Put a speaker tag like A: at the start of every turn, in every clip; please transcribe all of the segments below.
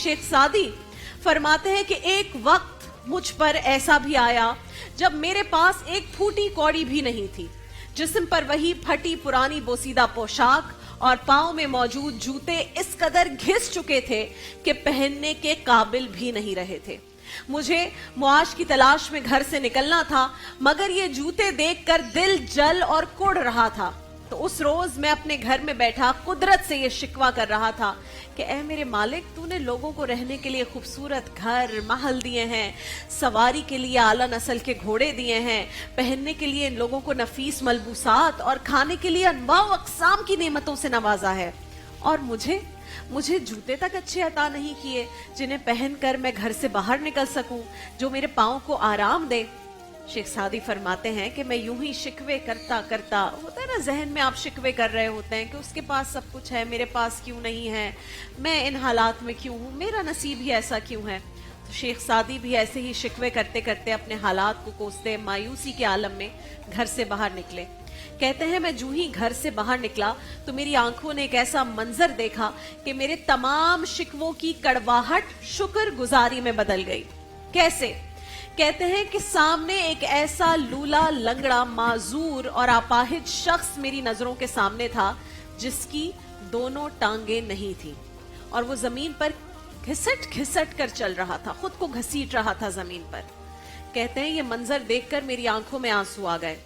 A: शेख सादी फरमाते हैं कि एक वक्त मुझ पर ऐसा भी आया जब मेरे पास एक फूटी कौड़ी भी नहीं थी, जिस्म पर वही फटी पुरानी बोसीदा पोशाक और पांव में मौजूद जूते इस कदर घिस चुके थे कि पहनने के काबिल भी नहीं रहे थे। मुझे मुआश की तलाश में घर से निकलना था, मगर ये जूते देखकर दिल जल और कुढ़ रहा था। तो उस रोज मैं अपने घर में बैठा कुदरत से ये शिकवा कर रहा था कि ऐ मेरे मालिक, तूने लोगों को रहने के लिए खूबसूरत घर महल दिए हैं, सवारी के लिए आला नस्ल के घोड़े दिए हैं, पहनने के लिए इन लोगों को नफीस मलबूसात और खाने के लिए अनवाउ अक़साम की नेमतों से नवाजा है, और मुझे जूते तक अच्छे अता नहीं किए जिन्हें पहनकर मैं घर से बाहर निकल सकूं, जो मेरे पाँव को आराम दे। शेख सादी फरमाते हैं कि मैं यूं ही शिकवे करता करता, होता है ना जहन में आप शिकवे कर रहे होते हैं कि उसके पास सब कुछ है, मेरे पास क्यों नहीं है, मैं इन हालात में क्यों हूं, मेरा नसीब ही ऐसा क्यों है। तो शेख सादी भी ऐसे ही शिकवे करते करते अपने हालात को कोसते मायूसी के आलम में घर से बाहर निकले। कहते हैं मैं जूं ही घर से बाहर निकला तो मेरी आंखों ने एक ऐसा मंजर देखा कि मेरे तमाम शिकवों की कड़वाहट शुक्र गुजारी में बदल गई। कैसे? कहते हैं कि सामने एक ऐसा लूला लंगड़ा माजूर और अपाहिज शख्स मेरी नजरों के सामने था जिसकी दोनों टांगे नहीं थी और वो जमीन पर घिसट घिसट कर चल रहा था, खुद को घसीट रहा था जमीन पर। कहते हैं ये मंजर देखकर मेरी आंखों में आंसू आ गए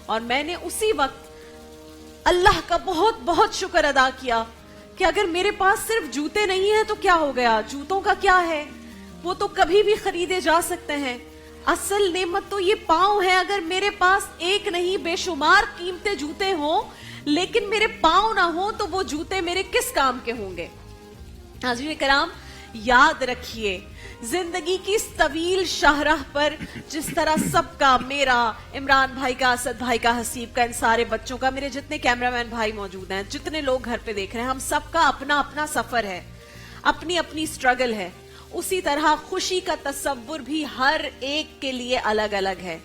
A: और मैंने उसी वक्त अल्लाह का बहुत बहुत शुक्र अदा किया कि अगर मेरे पास सिर्फ जूते नहीं है तो क्या हो गया, जूतों का क्या है, वो तो कभी भी खरीदे जा सकते हैं। असल नेमत तो ये पांव है। अगर मेरे पास एक नहीं बेशुमार कीमती जूते हों लेकिन मेरे पांव ना हो तो वो जूते मेरे किस काम के होंगे। हाज़रीन कराम, याद रखिए जिंदगी की इस तवील शाहराह पर जिस तरह सबका, मेरा, इमरान भाई का, असद भाई का, हसीब का, इन सारे बच्चों का, मेरे जितने कैमरामैन भाई मौजूद हैं, जितने लोग घर पे देख रहे हैं, हम सबका अपना अपना सफर है, अपनी अपनी स्ट्रगल है। उसी तरह खुशी का तसव्वुर भी हर एक के लिए अलग अलग है।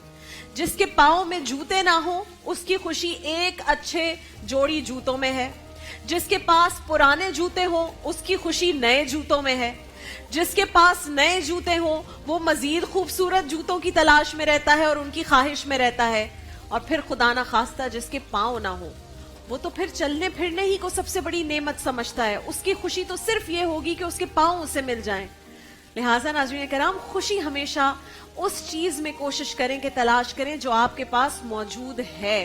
A: जिसके पाँव में जूते ना हो उसकी खुशी एक अच्छे जोड़ी जूतों में है, जिसके पास पुराने जूते हो उसकी खुशी नए जूतों में है, जिसके पास नए जूते हो वो मजीद खूबसूरत जूतों की तलाश में रहता है और उनकी ख्वाहिश में रहता है, और फिर खुदा ना खास्ता जिसके पाँव ना हो वो तो फिर चलने फिरने ही को सबसे बड़ी नेमत समझता है। उसकी खुशी तो सिर्फ ये होगी कि उसके पाँव उसे मिल जाएं। लिहाजा नाज़रीन कराम, खुशी हमेशा उस चीज में कोशिश करें कि तलाश करें जो आपके पास मौजूद है,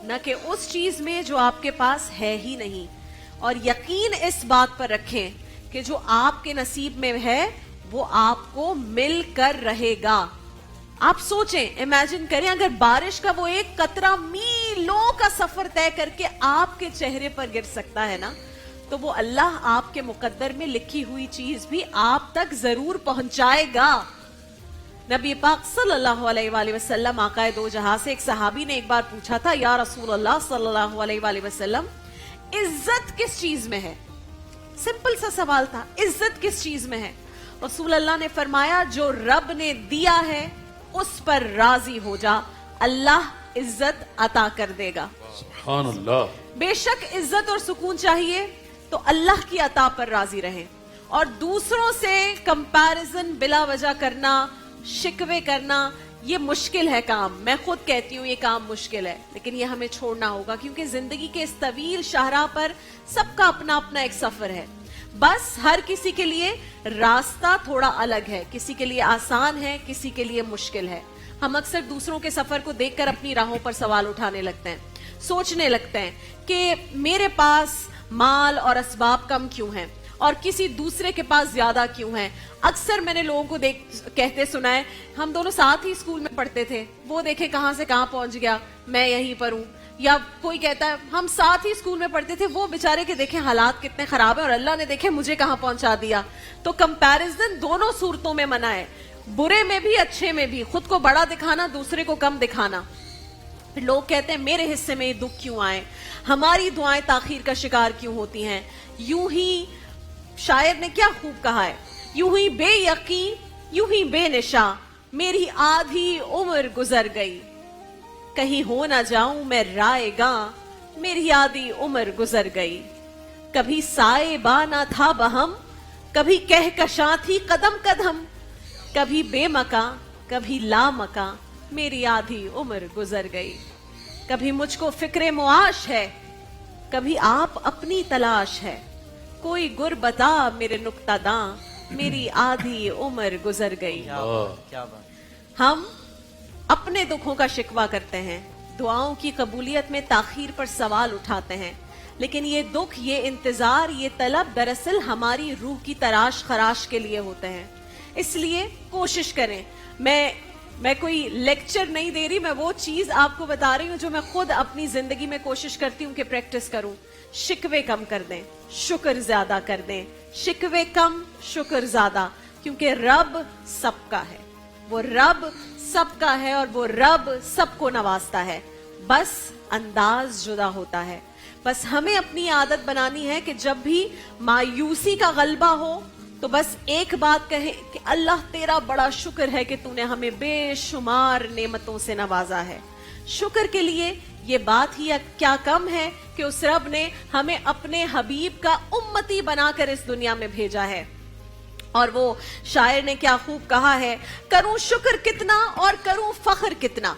A: न कि उस चीज में जो आपके पास है ही नहीं। और यकीन इस बात पर रखें कि जो आपके नसीब में है वो आपको मिल कर रहेगा। आप सोचें, इमेजिन करें अगर बारिश का वो एक कतरा मीलों का सफर तय करके आपके चेहरे पर गिर सकता है ना, तो वो अल्लाह आपके मुकद्दर में लिखी हुई चीज भी आप तक जरूर पहुंचाएगा। नबी पाक सल्लल्लाहु अलैहि वसल्लम, आकाए दो जहां से एक सहाबी ने एक बार पूछा था, या रसूल अल्लाह सल्लल्लाहु अलैहि वसल्लम, इज्जत किस चीज में है? सिंपल सा सवाल था, इज्जत किस चीज में है? रसूल अल्लाह ने फरमाया, जो रब ने दिया है उस पर राजी हो जा, अल्लाह इज्जत अता कर देगा। सुभान अल्लाह। बेशक इज्जत और सुकून चाहिए तो अल्लाह की अता पर राजी रहें, और दूसरों से कंपैरिजन बिला वजह करना, शिकवे करना, ये मुश्किल है काम। मैं खुद कहती हूँ ये काम मुश्किल है, लेकिन ये हमें छोड़ना होगा क्योंकि जिंदगी के इस तवील शाहराह पर सबका अपना अपना एक सफर है। बस हर किसी के लिए रास्ता थोड़ा अलग है, किसी के लिए आसान है, किसी के लिए मुश्किल है। हम अक्सर दूसरों के सफर को देखकर अपनी राहों पर सवाल उठाने लगते हैं, सोचने लगते हैं कि मेरे पास माल और असबाब कम क्यों हैं और किसी दूसरे के पास ज्यादा क्यों है। अक्सर मैंने लोगों को कहते सुना है, हम दोनों साथ ही स्कूल में पढ़ते थे, वो देखे कहां से कहां पहुंच गया, मैं यहीं पर हूं। या कोई कहता है हम साथ ही स्कूल में पढ़ते थे, वो बेचारे के देखे हालात कितने खराब है और अल्लाह ने देखे मुझे कहां पहुंचा दिया। तो कंपैरिजन दोनों सूरतों में मना है, बुरे में भी अच्छे में भी, खुद को बड़ा दिखाना, दूसरे को कम दिखाना। फिर लोग कहते हैं मेरे हिस्से में ये दुख क्यों आए, हमारी दुआएं ताखीर का शिकार क्यों होती हैं। यूं ही शायर ने क्या खूब कहा है, यूं ही बेयकी यूं ही बेनिशा, मेरी आधी उम्र गुजर गई, कहीं हो ना जाऊं मैं राएगा, मेरी आधी उम्र गुजर गई। कभी साए बा ना था बहम, कभी कहकशां थी कदम कदम, कभी बेमका कभी लामका, मेरी आधी उम्र गुजर गई। कभी मुझको फिक्रे मुआश है, कभी आप अपनी तलाश है, कोई गुर बता मेरे नुक्तादां, मेरी आधी उम्र गुजर गई।
B: क्या बात।
A: हम अपने दुखों का शिकवा करते हैं, दुआओं की कबूलियत में ताखीर पर सवाल उठाते हैं, लेकिन ये दुख, ये इंतजार, ये तलब दरअसल हमारी रूह की तराश खराश के लिए होते हैं। इसलिए कोशिश करें, मैं कोई लेक्चर नहीं दे रही, मैं वो चीज आपको बता रही हूं जो मैं खुद अपनी जिंदगी में कोशिश करती हूं कि प्रैक्टिस करूं। शिकवे कम कर दें, शुक्र ज्यादा कर दें। शिकवे कम, शुक्र ज्यादा, क्योंकि रब सबका है, वो रब सबका है और वो रब सबको नवाजता है, बस अंदाज जुदा होता है। बस हमें अपनी आदत बनानी है कि जब भी मायूसी का गलबा हो तो बस एक बात कहे कि अल्लाह तेरा बड़ा शुक्र है कि तूने हमें बेशुमार नेमतों से नवाजा है। शुक्र के लिए ये बात ही क्या कम है कि उस रब ने हमें अपने हबीब का उम्मती बनाकर इस दुनिया में भेजा है। और वो शायर ने क्या खूब कहा है, करूं शुक्र कितना और करूं फख्र कितना,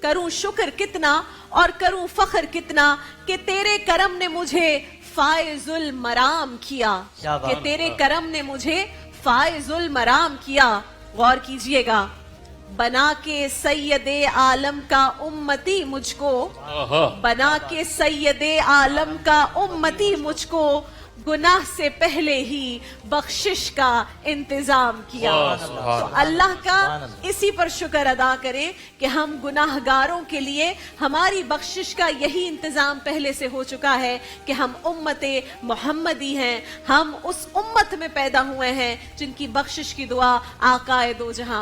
A: करूं शुक्र कितना और करूं फख्र कितना, कि तेरे करम ने मुझे फायजुल मराम किया, कि तेरे करम ने मुझे फायजुल मराम किया। गौर कीजिएगा, बना के सैयदे आलम का उम्मती मुझको, बना के सैयदे आलम का उम्मती मुझको, गुनाह से पहले ही बख्शिश का इंतजाम किया। तो अल्लाह का इसी पर शुक्र अदा करें कि हम गुनाहगारों के लिए हमारी बख्शिश का यही इंतजाम पहले से हो चुका है कि हम उम्मते मोहम्मदी हैं, हम उस उम्मत में पैदा हुए हैं जिनकी बख्शिश की दुआ आकाए दो जहां